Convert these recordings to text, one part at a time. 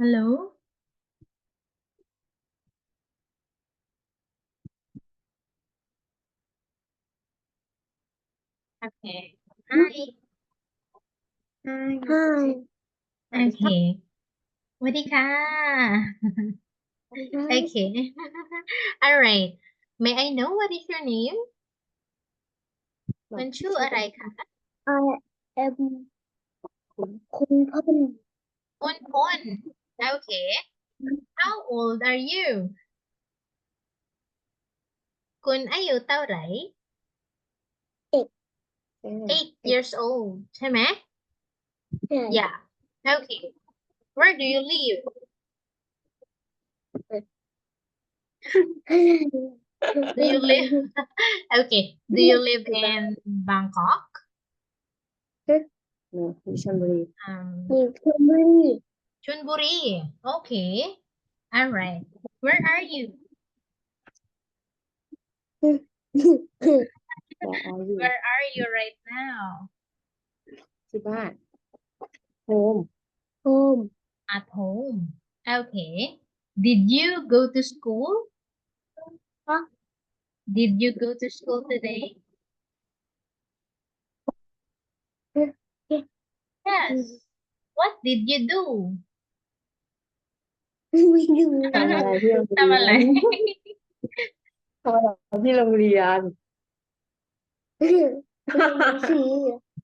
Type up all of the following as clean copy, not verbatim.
Hello? Okay. Hi. Hi. Okay. สวัสดีค่ะ Okay. All right. May I know what is your name? คุณชื่ออะไรคะ I am คุณพ่อ คุณพล Okay. How old are you? คุณอายุเท่าไหร่ 8 years old ใช่ไหม Yeah. Okay. Where do you live? Do you live? Okay. Do you live in Bangkok? อยู่ชลบุรี Um, อยู่ชลบุรี Chunburi. Okay. All right. Where are you? Where are you Where are you right now? ที่บ้าน home home At home. Okay. Did you go to school? Huh? Did you go to school today? Yes. What did you do? ไม่ดูทำอะไรที่โรงเรี ทำ ย อะไร นทำอะไรที่โรงเรียน เรียนหนังสือ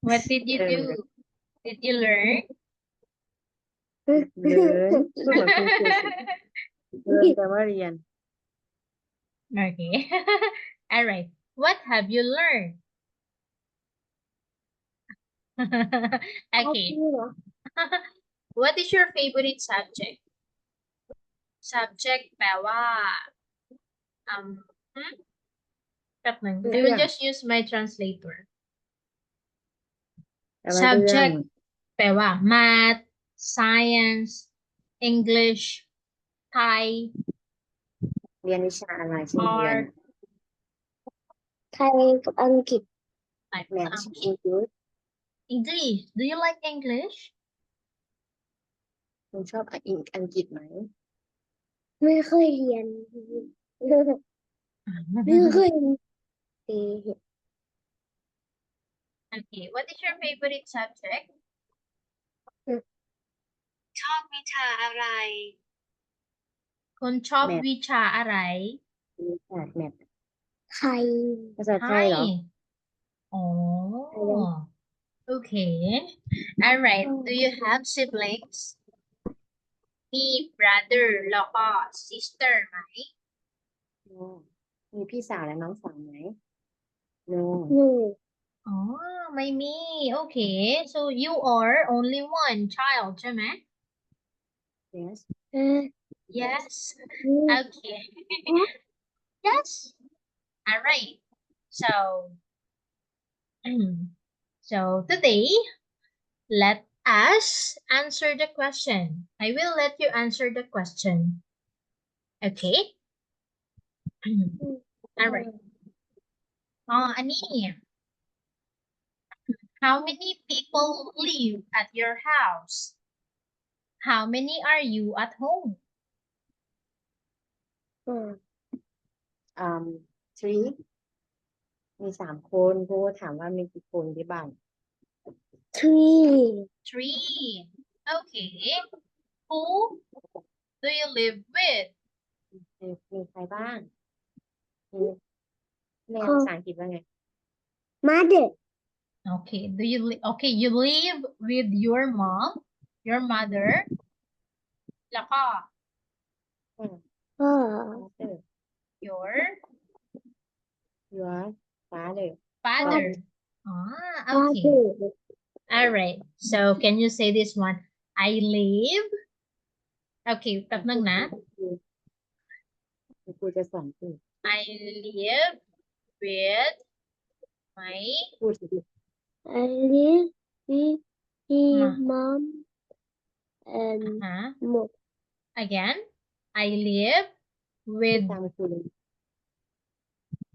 What did you do? Did you learn? เรียนพูดเหมือนคุณครูสิเรียนแปลว่าเรียน Okay. All right. What have you learned? Okay. What is your favorite subject? Subject แปลว่า um, hmm? แป๊บหนึ่ง I will just use my translator. แปลว่าเรื่อง Subject แปลว่า math, science, English, Thai, เรียนวิชาอะไรเช่นเรียน art, ไทยกับอังกฤษ like แมทช์อังกฤษ English. Do you like English? คุณชอบอังกฤษไหม ไม่เคยเรียน ไม่เคยเรียน Okay. What is your favorite subject? ชอบวิชาอะไร คุณชอบ Math วิชาอะไร แมท ไทย ภาษาไทยเหรอ Oh, okay. All right. Do you have siblings? มี brother แล้วก็ sister ไหม No มีพี่สาวและน้องสาวไหม No อ๋อ ไม่มี Okay. So you are only one child ใช่ไหม Yes Yes. Okay. Yes. All right. So, so today, let us answer the question. I will let you answer the question. Okay? All right. อันนี้ How many people live at your house? How many are you at home? three มี3 คนครูถามว่ามีกี่คนที่บ้าน three Three. Okay. Who do you live with? มีใครบ้างมีแม่ภาษาอังกฤษว่าไง Mother. Okay. Okay, you live with your mom, your mother, แล้วก็ Mother your your father father. Okay. All right. So can you say this one? I live. Okay, แป๊บนึงนะ ครูจะสอนพูด I live with my พูดสิ I live with his mom and mom again. I live พูด with ตามครูเลย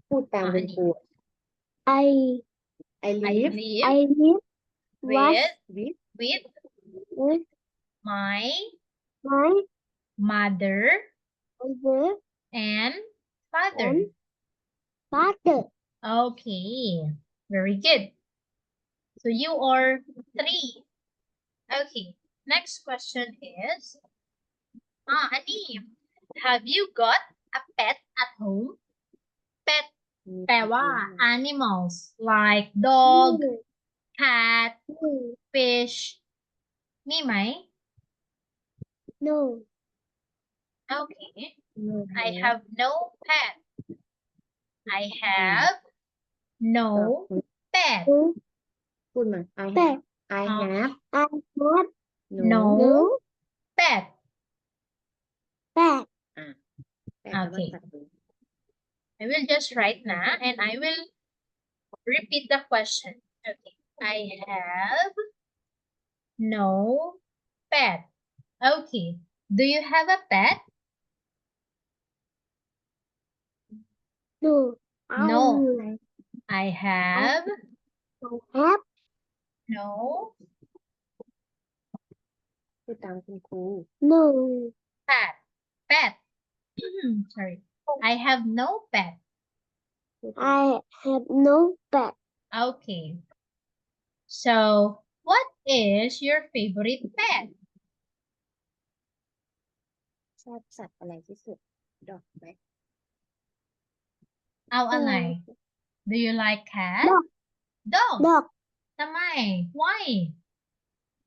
พูดตามคุณครู I I live live with with my My mother, mother and father. and father. Okay, very good. So you are 3. Okay, next question is, Ani, have you got a pet at home? Pet แปลว่า animals like dog, cat, fish มีไหม No. Okay, No. I have no pet. I have no pet. พูดมา I have Pet. I Oh. have I have No no pet. pet. แปลว่า Okay. สัตว์เลี้ยง I will just write na and I will repeat the question. Okay. I have no pet. Okay. Do you have a pet? No. No. I I have have no พูดตามคุณครู no. pet. Pet. Sorry. I have no pet. พูด I have no pet. Okay. So, what is your favorite pet? ชอบสัตว์อะไรที่สุด ดอกไหม เอาอะไร Do you like cat? Dog. Dog. Dog. ทำไม Why?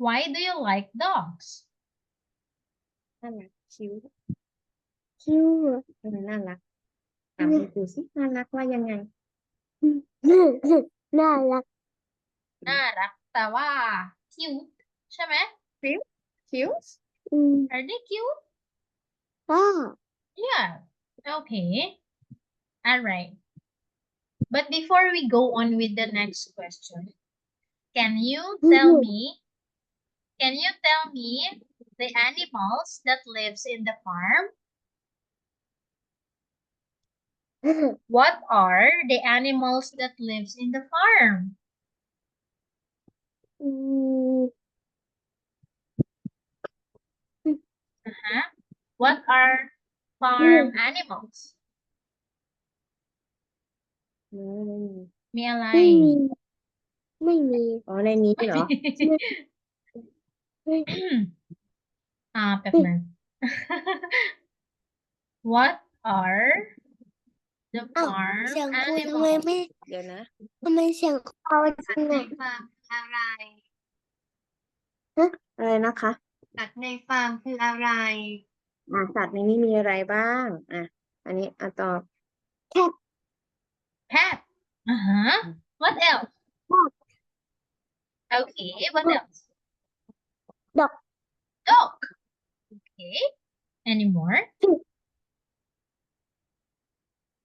Why do you like dogs? น่ารักคิ้ว Cute. น่ารักถามคุณครูสิน่ารักว่ายังไง น่ารัก น่ารักแปลว่า cute ใช่ไหม คิ้ว Are they cute? อ่า Yeah. Okay. All right. But before we go on with the next question, can you tell me the animals that lives in the farm? What are the animals that lives in the farm? อืม What are farm animals? มีอะไร ไม่มีไม่มี อ๋อในนี้เหรอ แป๊บนึง What are the อ้าว farm เสียงครูทำไม animals? ไม่ เดี๋ยวนะ ทำไมเสียงครูจัง ใน อ่ะ ฟาร์มคืออะไร อะไรนะคะ สัตว์ในฟาร์มคืออะไร สัตว์ในนี้มีอะไรบ้าง อันนี้ตอบ Cat. What else? Dog. Okay, what else? Dog. Dog. Okay. Any more?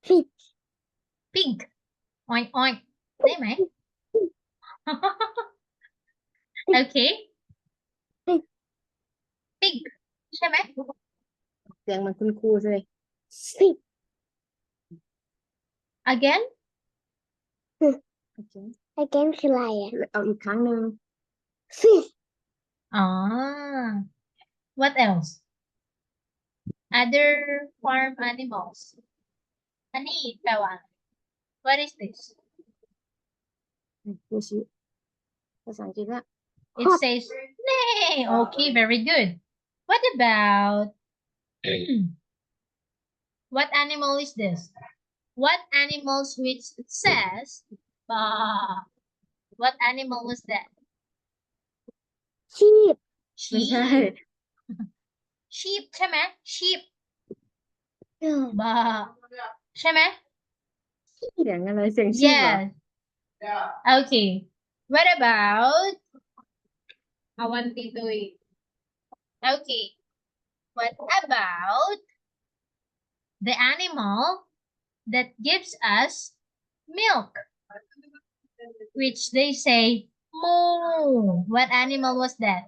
Fish. Pig. Oink oink. ได้ไหม Okay. Pig. Pig. ใช่ไหม เสียงเหมือนคุณครูเลย Fish. Again? โอเค again คืออะไรอ่ะ เอาอีกครั้งหนึ่ง Fish. What else? Other farm animals. อันนี้แปลว่า What is this? ครูชี้ภาษาอังกฤษว่า It says nay. Okay, very good. What about what animal is this? What animals which says bah? What animal was that? sheep ไม่ใช่ Sheep. Sheep ใช่ไหม Sheep เออ bah ใช่ไหม เสียงอะไรเสียงชีพเหรอ Yes. Okay. What about Awantitoy? Okay. What about the animal that gives us milk? Which they say moo. What animal was that?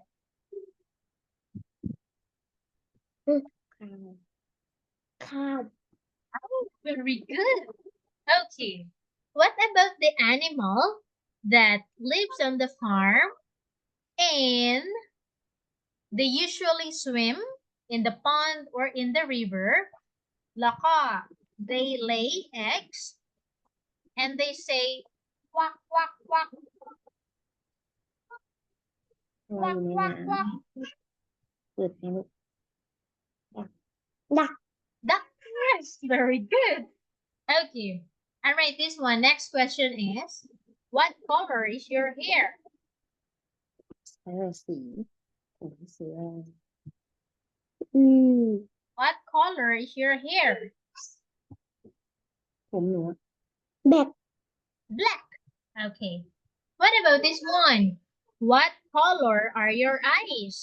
cow Very good. Okay. What about the animal that lives on the farm and they usually swim in the pond or in the river, laka, they lay eggs and they say quack, quack, quack, ลอย quack, อยู่ใน quack, น้ quack. ำเกิดในลูก ดัก Duck. Yes, very good. Okay. All right, this one. Next question is, what color is your hair? สีผมสีอะไร อืม What color is your hair? ผมหนู แบบ Black. Okay. What about this one? What color are your eyes?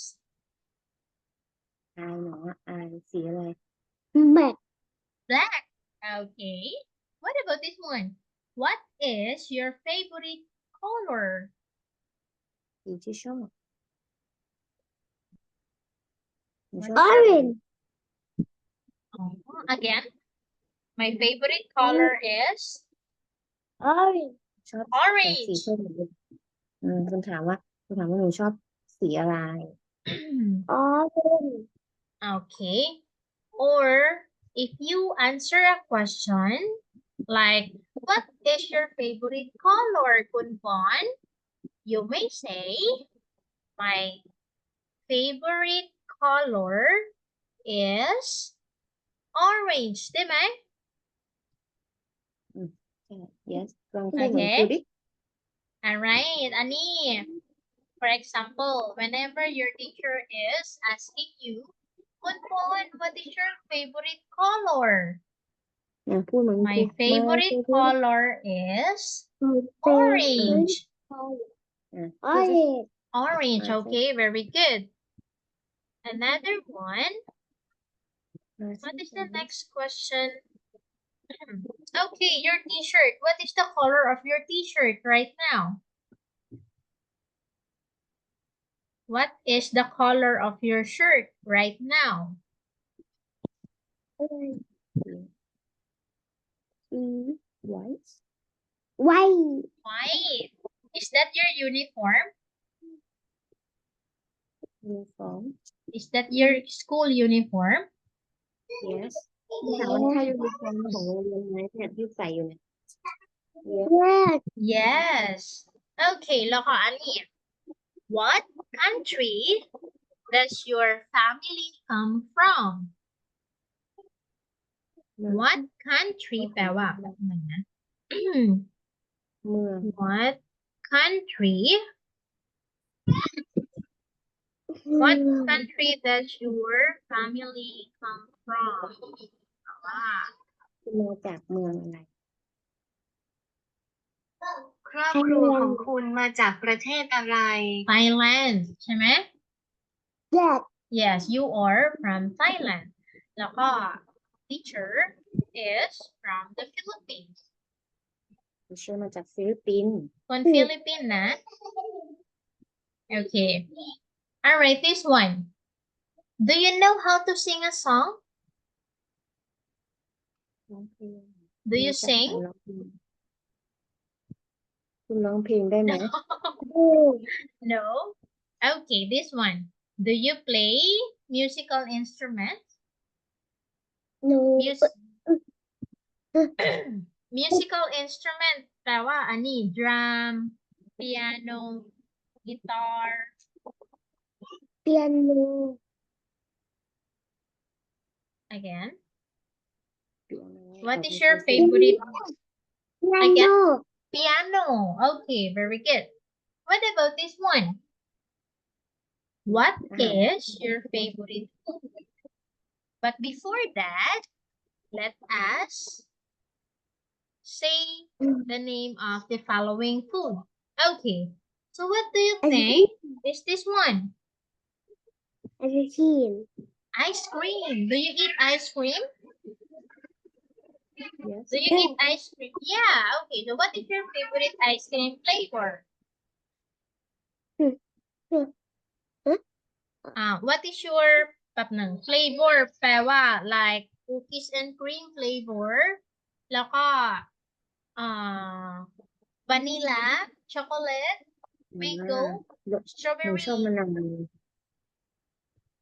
อายหนูอายสีอะไร แบบ Black. Okay. What about this one? What is your favorite color? สีที่ชอบหนูชอบ ออ สี เร อะไร น Again, my favorite color is ออเรน ชอบแต่สี orange. ส้มคุณถามว่าหนูชอบสีอะไร ออเรน Okay. Or if you answer a question like, what is your favorite color, Kunpon? You may say, my favorite color is orange. ใช่ไหม? yes ลองพูดเหมือน Okay. ครูดิ Alright, Ani. For example, whenever your teacher is asking you, Kunpon, what is your favorite color? พูดเหมือนครู My favorite color is เฟรน orange. ออเรน Orange, Okay. okay, very good. Another one. What is the next question? Okay, your t-shirt. What is the color of your t-shirt right now? What is the color of your shirt right now? ไว้ ไว้ White. Is that your uniform? ยูนิฟอร์ม Is that your school uniform? yes ถามว่าถ้ายูนิฟอร์มของโรงเรียนไหมเนี่ยที่ใส่อยู่เนี่ย yes แรก Yes. Okay, Loka Ani. What country does your family come from? What country แปลว่าแบบไหนนะ เมือง What country? What country does your family come from? คุณมาจากเมืองอะไร ครอบครัวของคุณมาจากประเทศอะไร Thailand ใช่ไหม? แรก Yes, you are from Thailand. แล้วก็ teacher is from the Philippines. เชื่อมาจากฟิลิปปินส์ คนฟิลิปปินส์นะ Okay. Alright, this one. Do you know how to sing a song? ร้องเพลง Do you รู้จัก sing? การร้องเพลงคุณร้องเพลงได้ไหม No. Okay, this one. Do you play musical instruments? หนู Musical instrument แปลว่าอันนี้ drum, piano, guitar. เปียโน Again. เปียโน What is your favorite? เปียโน Piano. Okay, very good. What about this one? What is your favorite food? But before that, let us say the name of the following food. Okay. So what do you think is this one? ไอศครีม Ice cream. Do you eat ice cream? yes Do you eat ice cream? Yeah. Okay. So what is your favorite ice cream flavor? What is your แป๊บหนึ่ง flavor แปลว่า like cookies and cream flavor แล้วก็vanilla chocolate mango หนูชอบ strawberry มะนาว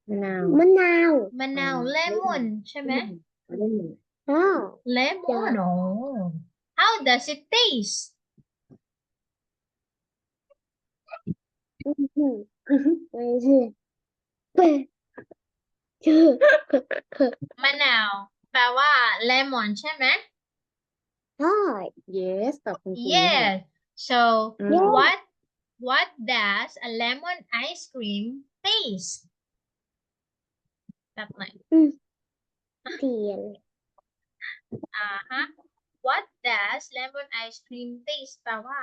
มะนาว มะนาว มะนาว lemon ใช่ไหม เล่น อ้าว lemon oh how does it taste ไม่ใช่เป๊ะชื่อ มะนาวแปลว่า lemon ใช่ไหม ใช่ yes ตอบคุณครู yes so อืม what does a lemon ice cream taste แบบไหน เปลี่ยน ฮะ what does lemon ice cream taste แปลว่า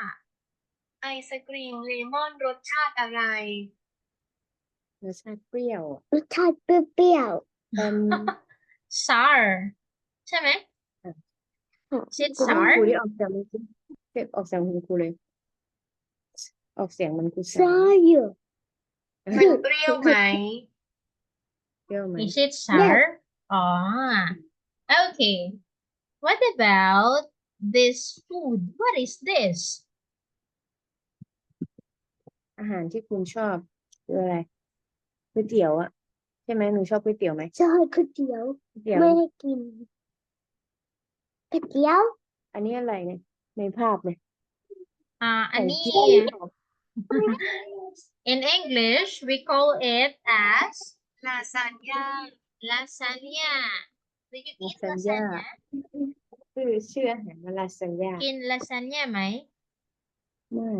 ไอศกรีมเลมอนรสชาติอะไร รสชาติเปรี้ยว รสชาติเปรี้ยว sour ใช่ไหม ๆ is it คุณ sour ครูที่ออกเสียงมันออกเสียงคุณครูเลย ออกเสียงมันคือ ซออยู่ มันเปรี้ยวไหม เปรี้ยวไหม is it sour อ๋อ okay what about this food what is this อาหารที่คุณชอบคืออะไรก๋วยเตี๋ยวอะใช่ไหมหนูชอบก๋วยเตี๋ยวไหม ซอยก๋วยเตี๋ยว ก๋วยเตี๋ยว ไม่ได้กินก๋วยเตี๋ยว อันนี้อะไรเนี่ยในภาพเนี่ย อัน ไข่ นี้ เจียว in English we call it as ลาซานญ่า lasagna do you eat Lasagna lasagna ชื่ออาหารมาลาซานญ่า กิน lasagna ไหม ไม่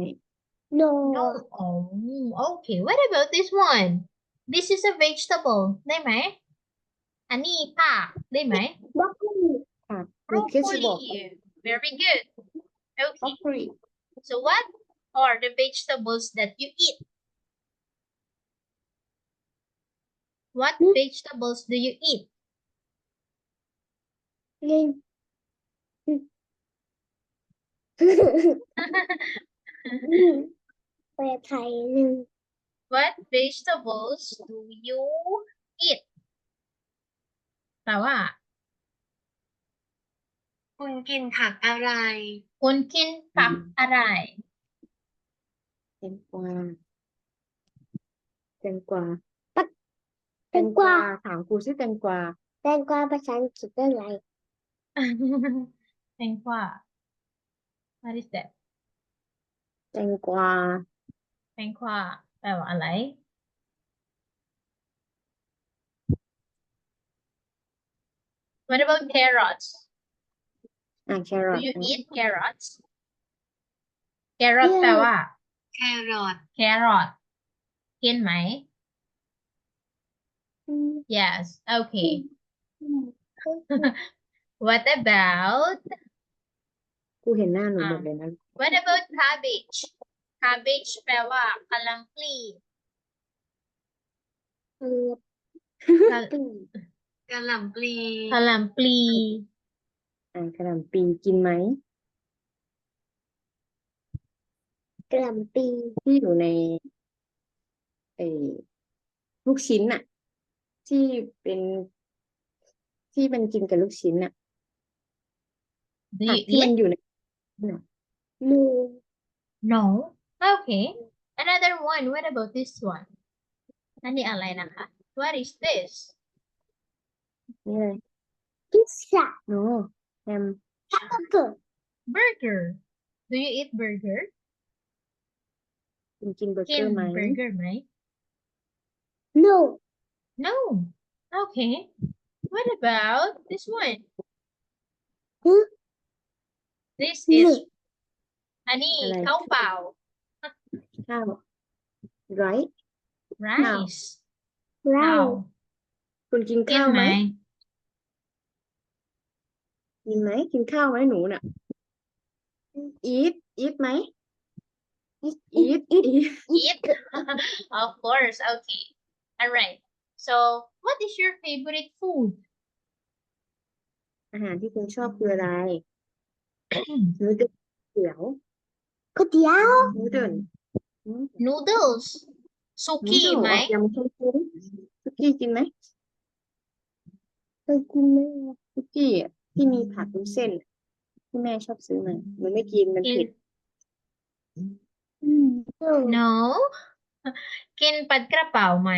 no no oh okay what about this one this is a vegetable ได้ไหม อันนี้ผักได้ไหม บล็อกโคลี ค่ะหนูคิดจะบอก broccoli very good บล็อ okay กโคลี so what are the vegetables that you eat what vegetables do you eat เล่น ไปไทยหนึ่ง what vegetables do you eat แปลว่า คุณกินผักอะไร คุณกินผักอะไร แตงกวาแตงกวา แตงกวา ถามครูชื่อแตงกวา แตงกวาภาษาอังกฤษเป็นไร แตงกวา what is that แตงกวา แตงกวาแปลว่าอะไร what about carrots แครอ do ท you eat carrots carrot แปลว่า แครอท carrot กินไหม อืม yes okay อืม what about ครูเห็นหน้าหนูหมดเลยนะ what about cabbage cabbage แปลว่ากะหล่ำปลี เออก ะ ปี กะหล่ำปลี กะหล่ำปลี กระหล่ำปีกินไหม กระหล่ำปี ที่อยู่ในเออลูกชิ้นน่ะ ที่เป็นที่มันกินกับลูกชิ้นน่ะ do ผัก you ที่มัน eat อยู่ในน่ะ หนู no okay another one what about this one อันนี้อะไรนะคะ what is this นี่เลย พิซซ่า โนแฮม แฮมเบอร์เกอร์ burger do you eat burger กินเบอร์ กิ เก น อร์ไหม burger ไหม no no okay what about this one ฮึ this ฮึ is อันนี้ อะไร ข้าวเปล่า ข้าวไร rice ไร ข้าว คุณกิน กิน ข้าว ไห ไห ม ม กินไหม กินข้าวไหมหนูน่ะ eat ไหม eat eat of course okay all right so what is your favorite food อาหารที่คุณชอบคืออะไรนูเดิลเตี๋ยว ก๋วยเตี๋ยว นูเดิล noodles สุ นู กี้ เดิล ไหม ออกยำเค็มๆสุกี้กินไหม เคยกินไหม สุกี้อ่ะที่มีผักวุ้นเส้นที่แม่ชอบซื้อมามันไม่กินมัน กิน เผ็ด no no กินผัดกระเป๋าไหม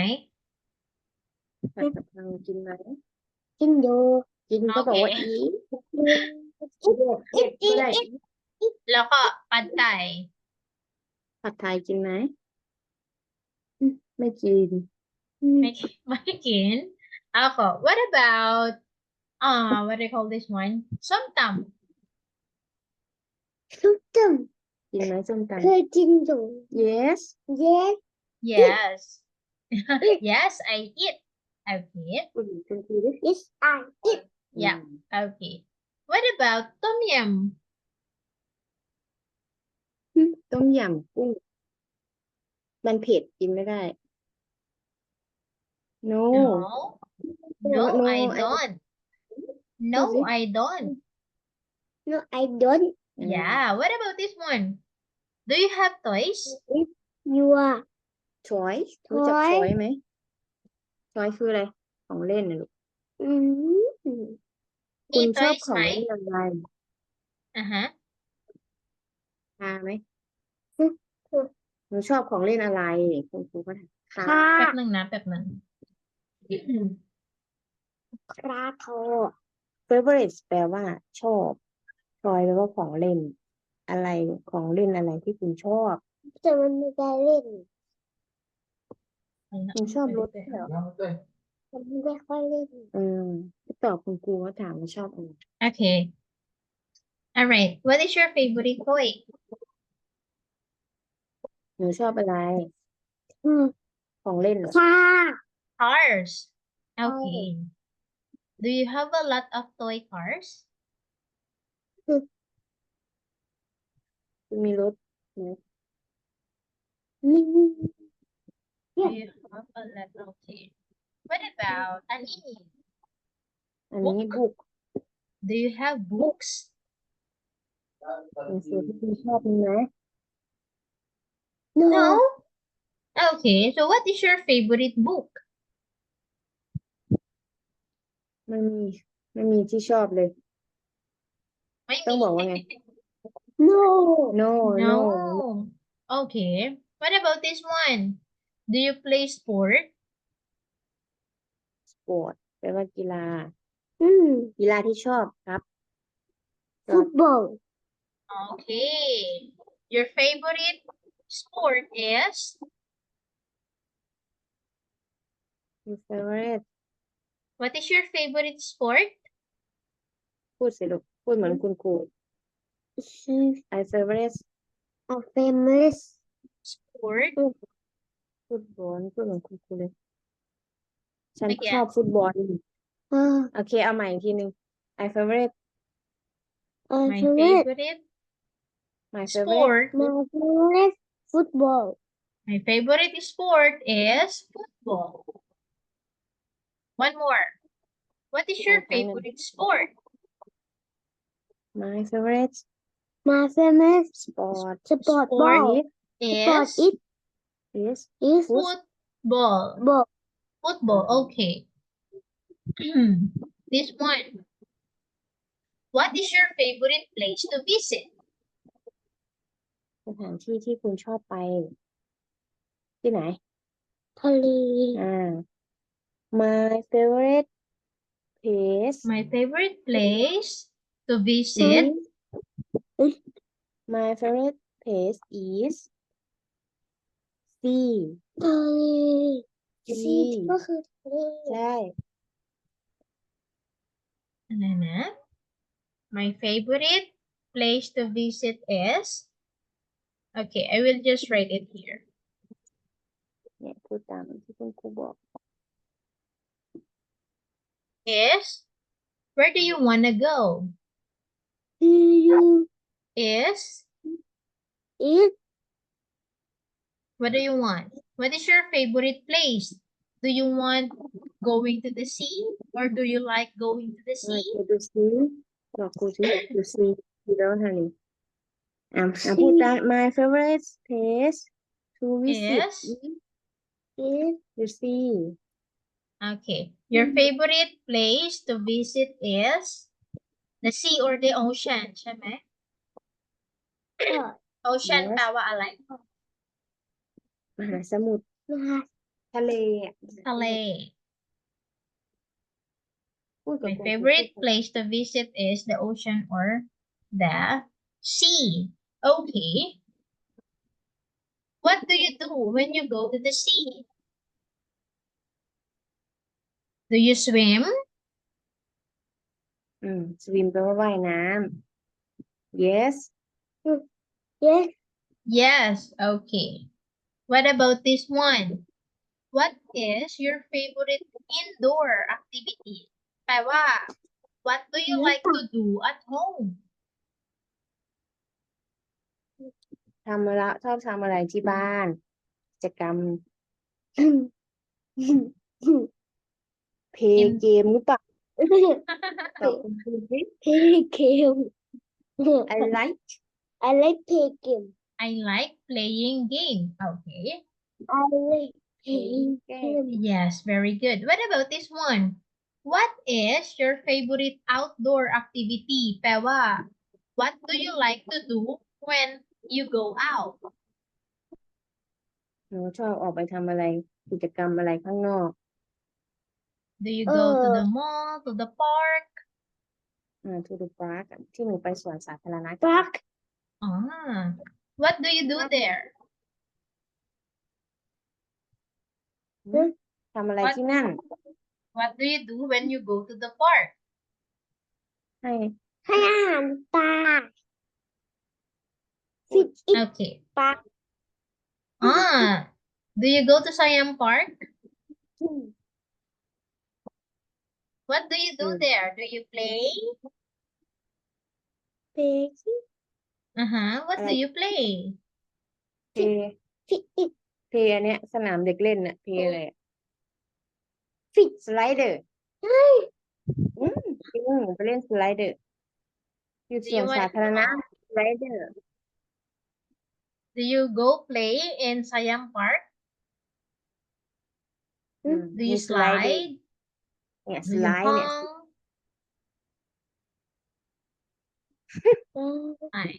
ผัดกะเพรากินไหม กินอยู่ กินก็บอกว่า โอเค eat อิดอิด ก็ได้ แล้วก็ปัดไก่ ผัดไทยกินไหมไม่กิน ไม่ไม่กินแล้วก็ what about what do you call this one ส้มตำ ส้มต กินไหมส้ม ำ ตำ เคยกินอยู่ yes yes yes yes I eat okay คุณหญิงคุณครูดิ yes I eat yeah okay what about ต้มย ต้มยำกุ้ง มันเผ็ดกินไม่ได้ noำ no no I I don't no Is it? I don't no I don't yeah what about this one do you have toys you are choice รู้จัก Toy choice ไหม choice คืออะไร ของเล่นนะลูก อืม คุ มี ณชอบ toys ของ ไหม เล่นอะไร uh-huh คาไหม อืม หนูชอบของเล่นอะไร คุณครูก็ถามคา ค่ะ แป๊บหนึ่งนะแป๊บหนึ่ง คราโท favorite แปลว่าชอบ choice แปลว่าของเล่น อะไรของเล่นอะไรที่คุณชอบ แต่มันไม่ได้เล่น คุณชอบรถเหรอ มันไม่ได้ค่อยเล่น ตอบคุณครูเขาถามว่าชอบอะไร okay alright what is your favorite toy หนูชอบอะไร อืม ของเล่นเหรอ ค่ะ cars okay do you have a lot of toy cars คุณมีรถไหม นี่ do you have a lot okay what about อันนี้ อันนี้บุก do you have books หนังสือที่คุณชอบมีไหม no no okay so what is your favorite book ไม่มีที่ชอบเลย ไม่ ต้อง มี บอกว่าไง no no no okay what about this one do you play sport sport แปลว่ากีฬา อืม กีฬาที่ชอบครับ ฟุตบอล okay your favorite sport is your favorite what is your favorite sport พูดสิลูกพูดเหมือนคุณครู I favorite a famous sport ฟุตบอลพูดเหมือนคุณครูเลย ฉัน ไม่เกี่ยว ชอบฟุตบอล uh, โอเค เอาใหม่อีกทีหนึ่ง I favorite a my favorite favorite my favorite sport my favorite football my favorite sport is football one more what is your Okay. favorite sport my favorite my famous sport sport ball sport is is is football ball football okay this one what is your favorite place to visit สถานที่ที่คุณชอบไป ที่ไหน ทะเล my favorite place my favorite place to visit my favorite place is sea ทะเลซีก็คือทะเล ใช่ อะไรนะ my favorite place to visit is okay I will just write it here เนี่ยพูดตามที่คุณครูบอก is where do you wanna go you is eat what do you want what is your favorite place do you want going to the sea or do you like going to the ไม่ sea ครูดูซิบอกครูซิดูซิดูแล้วทางนี้พูดตาม my favorite place to visit Yes. is you see okay your favorite place to visit is the sea or the ocean ใช่ไหม ocean Yes. แปลว่าอะไร มหาสมุทร มา ทะเล ทะเล พูดกับ My คุณครู favorite พูด place to visit is the ocean or the sea. Okay. What do you do when you go to the sea? Do you swim? swim แปลว่าว่ายน้ำ yes Yes. Yes. Okay. What about this one? What is your favorite indoor activity? แปลว่า What do you like to do at home? ชอบทำอะไรที่บ้านกิจกรรมเพลย์เกมหรือเปล่าตอบคุณครูสิ Play game. I like I like play game. I like playing game. Okay. I like playing game. Yes, very good. What about this one? What is your favorite outdoor activity? แปลว่า What do you like to do when you go out? หนูชอบออกไปทำอะไรกิจกรรมอะไรข้างนอก Do you go to the mall, to the park? to the park ที่หนูไปสวนสาธารณะ Park. Ah, what do you do there? ทำอะไร What? ที่นั่น What do you do when you go to the park? ให้ ให้อาหารปลา Feed it Okay. ปลา Ah, do you go to Siam Park? What do you do there? Do you play? Play What do you play? เพย์ Feed it เพย์อันเนี้ยสนามเด็กเล่นน่ะเพย์อะไร Feed สไลเดอร์จริงหนูไปเล่นสไลเดอร์อยู่สวนสาธารณะสไลเดอร์ Do you go play in Siam Park? Do มี you สไลเดอร์ slide? เนี่ยส Do ไล you ด์เนี่ย hung? Ay.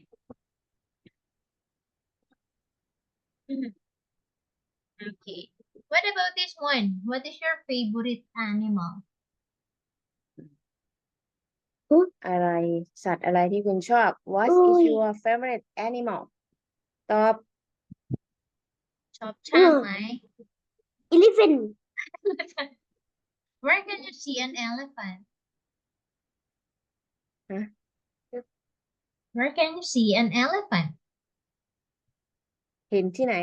Okay. What about this one? What is your favorite animal? อะไร สัตว์อะไรที่คุณชอบ What โอ้ is ย your favorite animal ตอบ ชอบช้างไหม Elephant. Where can you see an elephant? Huh? Where can you see an elephant? เห็นที่ไหน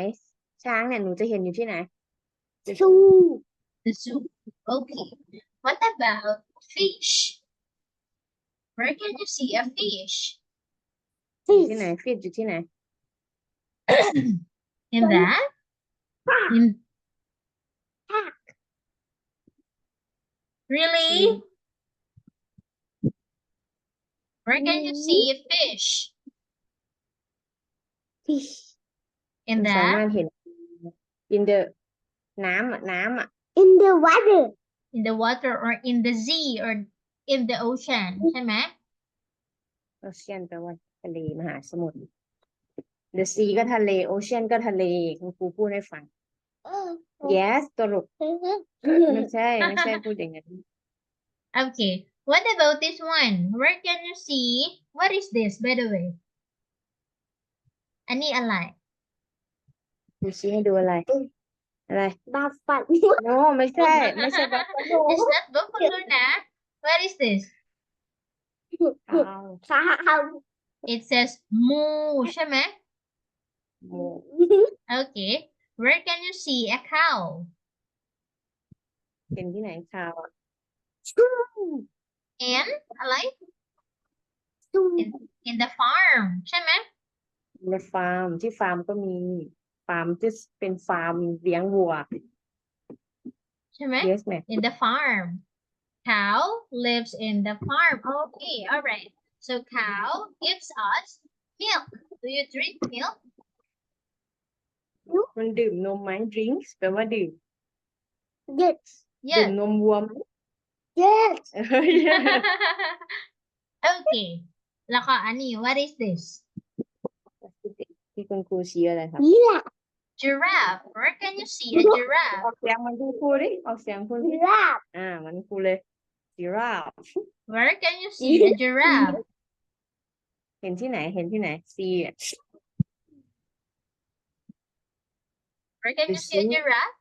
ช้างเนี่ยหนูจะเห็นอยู่ที่ไหน Zoo. The zoo. Okay. What about fish? Where can you see a fish? อยู่ Fish. ที่ไหนฟิชอยู่ที่ไหน In that? In Really? Where can you see a fish? Fish. In มันสามารถ that? เห็น in the น้ำอ่ะ In the water. In the water or in the sea or in the ocean ใช่ไหม ocean แปลว่าทะเลมหาสมุทร the sea ก็ทะเล ocean ก็ทะเลคุณครูพูดให้ฟัง yes ตลกไม่ใช่พูดอย่างนั้น Okay. What about this one? Where can you see? What is this, by the way? อันนี้อะไร ดูชี้ให้ดูอะไร อะไร Buffalo. no ไม่ใช่บัฟฟาโล It's not buffalo นะ What is this? Cow. It says moo ใช่ไหม โม Okay. Where can you see a cow? เห็นที่ไหนข่าวอ่ะ And อะไร Zoo. in the farm ใช่ไหม ในฟาร์มที่ฟาร์มก็มีฟาร์มที่เป็นฟาร์มเลี้ยงวัว ใช่ไหม yes แม่ In the farm. Cow lives in the farm. Okay, all right. So cow gives us milk. Do you drink milk? มันดื่มนมไหม drinks แปลว่าดื่ม Yes. ดื่ม Yes. นมวัวไหม Yes. Okay. แล้วก็อันนี้ what is this? ที่คุณครูชี้อะไรครับ Giraffe. Giraffe. Where can you see a อ giraffe? อกเสียงเหมันคุณครูดิออกเสียงคุณดิ Giraffe. เหมันครูเลย giraffe Where can you see a giraffe? เห็นที่ไหน เห็นที่ไหน see อะ Where can The you see a zoo. giraffe?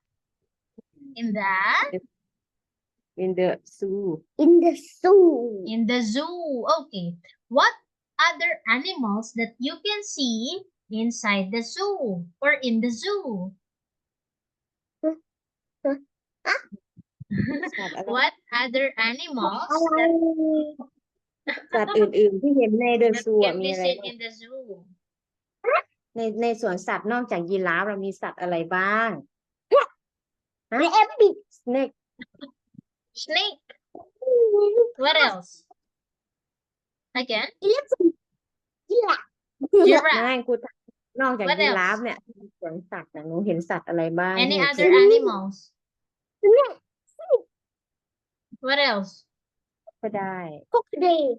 In the in the zoo In the zoo. in the zoo. Okay. What other animals that you can see inside the zoo or in the zoo? สัตว์อะไร What other animals อะไร that สัตว์อื่น ๆ ที่เห็นใน the that zoo อะ can มี be อะไร seen บ้าง in the zoo? ในสวนสัตว์นอกจากยีราฟเรามีสัตว์อะไรบ้าง Rabbit. snake Snake. What else? Again? Elephant. Giraffe. ไม่ Giraffe. กูถามนอกจาก What ยีราฟ else? เนี่ยสวนสัตว์น่ะหนูเห็นสัตว์อะไรบ้าง Any ที่หนูเค other ย animals? What else? ก็ได้ Crocodile.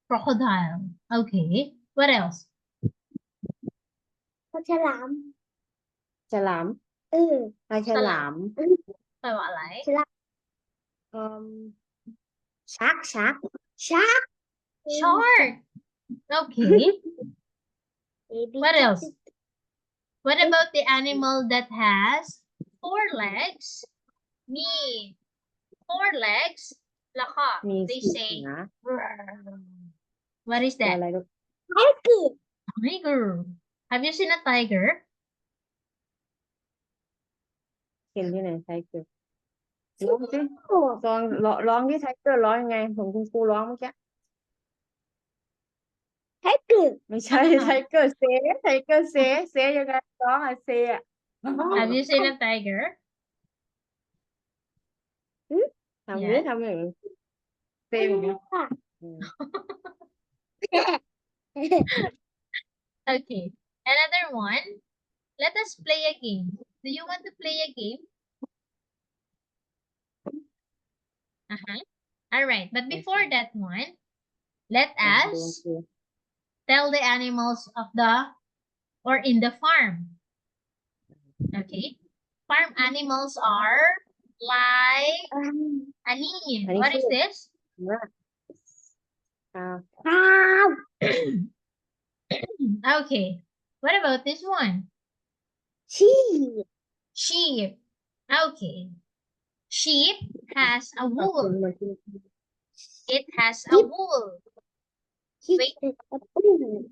Crocodile. Okay. What else? ปลาฉลาม ฉลาม เออ ปลาฉลาม แปลว่าอะไร ชัก shark. Shark. Okay. Baby What shark. else? What about the animal that has 4 legs? Me. 4 legs. แล้วก็ มี they สี่ say ขา what is ตัว that? อะไรก็ Tiger. Tiger. Have you seen a tiger? เห็นที่ไหนไทเกอร์ร้องสิร้องที่ไทเกอร์ร้องยังไงผมคุณครูร้องเมื่อกี้ Tiger. ไม่ใช่ ไทเกอร์เซยังไงร้องอ่ะเซอ่ะ Have you seen a tiger? ทำนี้ Yes. ทำอย่างนี้เซอย่างนี้อืม Okay. Another one. Let us play a game. Do you want to play a game? All right. But before that one, let โดน us ครู tell the animals of the or in the farm. Okay. Farm animals are like ani. Ani What is food. this? ว่าอ่า Cow. Okay. What about this one? Sheep. Sheep. Okay. Sheep has a ขอบคุณ wool. มาที่ It has a wool. Sheep. Wait. Apple.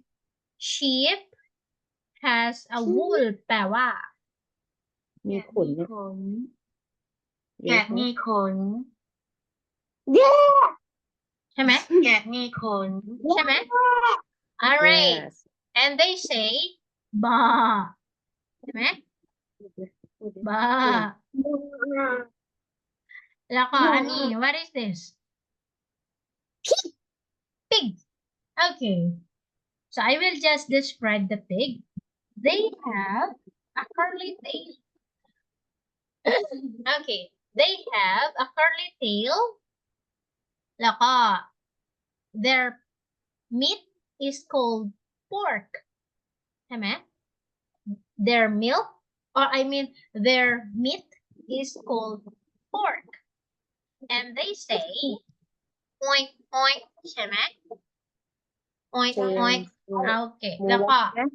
Sheep has a wool แปลว่า มีขนเนี่ย แกะมีขน Yeah. ใช่ไหม แกะมีขน ใช่ไหม Alright. Yes. And they say ba. ใช่ไหม ba. แล้วก็อันนี้ what is this? Pig. Okay. So I will just describe the pig. They have a curly tail. Okay. They have a curly tail. แล้วก็ their meat is called pork. ใช่ไหม Their milk, or I mean their meat is called pork. And they say oink oink ใช่ไหม oink เจน oink. Okay. หมู แล้ว ร้ ก็ องนะ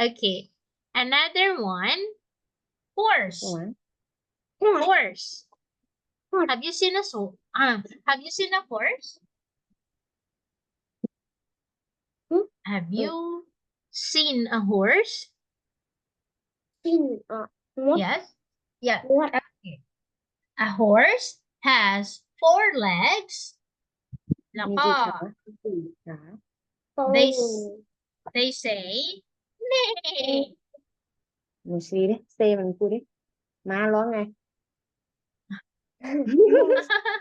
Okay. Another one. Horse. หัว Horse. Have you seen a have you seen a horse? Have you seen a horse? What? Yes. Yeah. What? A horse has 4 legs. แล้ว มี ก็ กี่ขาสี่ขา They Oh. they say neigh. หนูซีดิเซมันพูดดิม้าร้องไง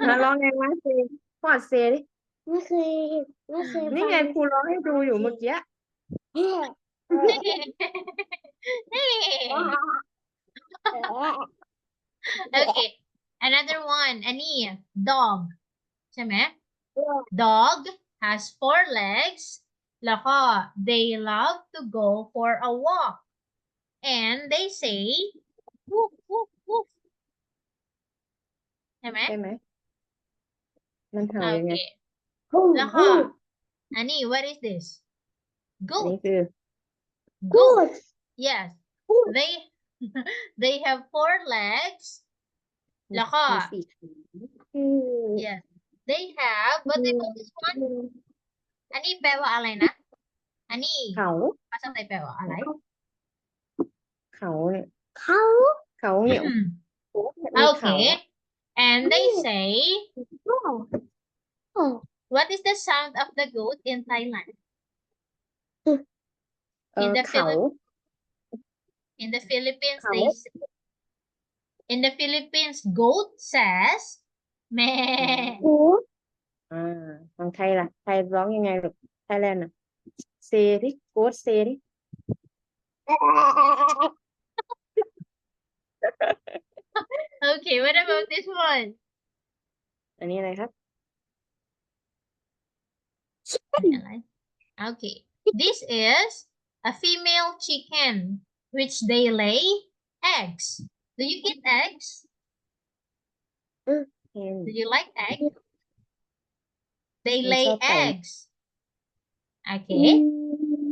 ม้าร้องไงม้าเซพอดเซดิ ไม่เคยไม่เคย นี่ไงครูร้องให้ดูอยู่เมื่อกี้ Okay. Another one. อันนี้ dog ใช่ไหม Dog has 4 legs. แล้วก็ they love to go for a walk. And they say woof woof woof. ใช่ไหม ใช่ไหมมันเห่า โอ ยัง เค ไง แล้วก็อันนี้ what is this อันนี้ goat คือ goat yes they they have 4 legs แล้วก็ มีสี่ขา yes they have what about this one อันนี้แปลว่าอะไรนะ อันนี้ เขา ภาษาไทยแปลว่าอะไร เขาเนี่ย เขา เขาเนี่ยโอ้มีเขา Okay and they say โอ้ what is the sound of the goat in Thailand เอ in อ the เขา in the Philippines เขา they in the Philippines goat says แม่ หู ของไทยล่ะไทยร้องยังไงลูกไทยแลนด์อ่ะเซดิโกดเซดิ Okay what about this one อันนี้อะไรครับ Okay this is a female chicken which they lay eggs do you eat eggs เห็น do you like egg they หนู lay ชอบไก่ eggs okay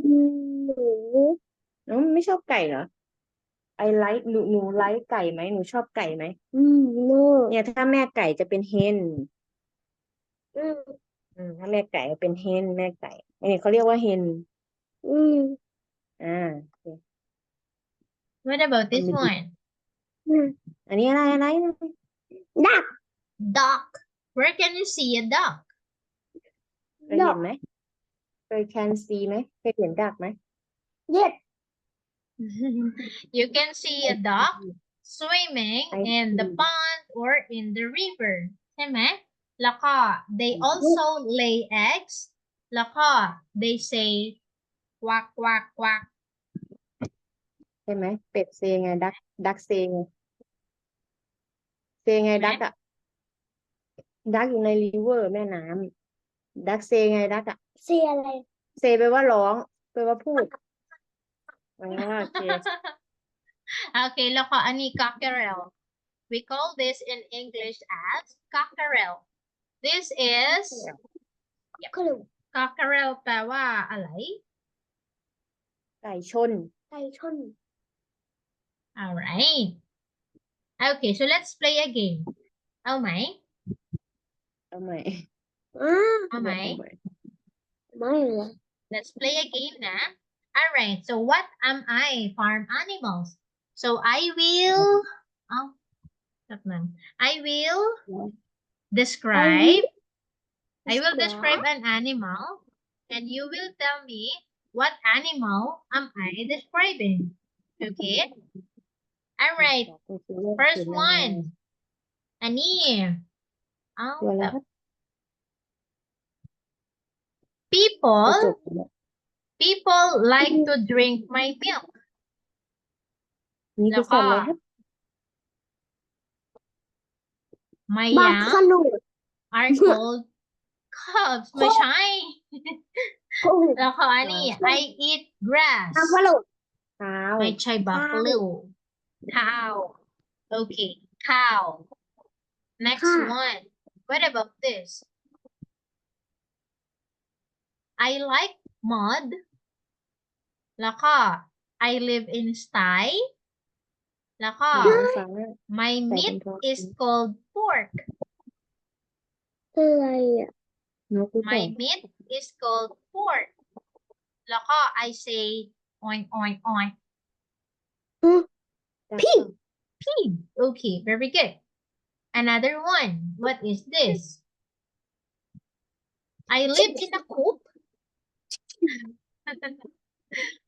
หนู น้องไม่ชอบไก่เหรอไอไลค์หนูไลค์ไก่ไหมหนูชอบไก่ไหม โน่ เนี่ยถ้าแม่ไก่จะเป็นเฮน ถ้าแม่ไก่จะเป็นเฮนแม่ไก่อันนี้เขาเรียกว่าเฮน อ่าโอเค what about this Comedy. one อันนี้อะไร ดัก duck where can you see a duck เคยเห็นไหมเคย can see ไหมเคยเห็นดักไหม เย็ด you can see a duck swimming I in the see. pond or in the river ใช่ไหมแล้วก็ they also lay eggs แล้วก็ they say quack quack quack ใช่ไหมเป็ดเซไงดักเซไงเซไง ใช่ไหม ดักอะดักอยู่ในริเวอร์แม่น้ำดักเซไงดักอะ เสียอะไร เซแปลว่าร้องแปลว่าพูดโอเค okay แล้วก็อันนี้ cockerel we call this in English as cockerel this is ก็เลย cockerel แปลว่าอะไร ไก่ชน ไก่ชน all right okay so let's play a game เอาไหม เอาใหม่ เอาไหม ไม่เลย Let's play a game na. Alright, so what am I? Farm animals. So I will, oh, stop lang. I will describe an animal and you will tell me what animal am I describing. Okay? Alright, first one. อันนี้เอา ตัวอะไรครับ people จบแล้ว people like to drink my milk. นี่คือสัตว์อะไรครับ My บัฟ young ฟาโล are called cubs ไม่ใช่ แล้วก็อันนี้ I eat grass บัฟฟาโล เท้า ไม่ใช่ buffalo cow okay cow next one what about this I like mud แล้วก็ I live in sty แล้วก็ หนูไม่ฟังนะ my ใส่ meat เป็นพอ is called pork อะไรอ่ะ นกหรือเปล่า my meat is called pork แล้วก็ I say oink oink oink Pig. Pig. Okay, very good. Another one. What is this? I live in a coop.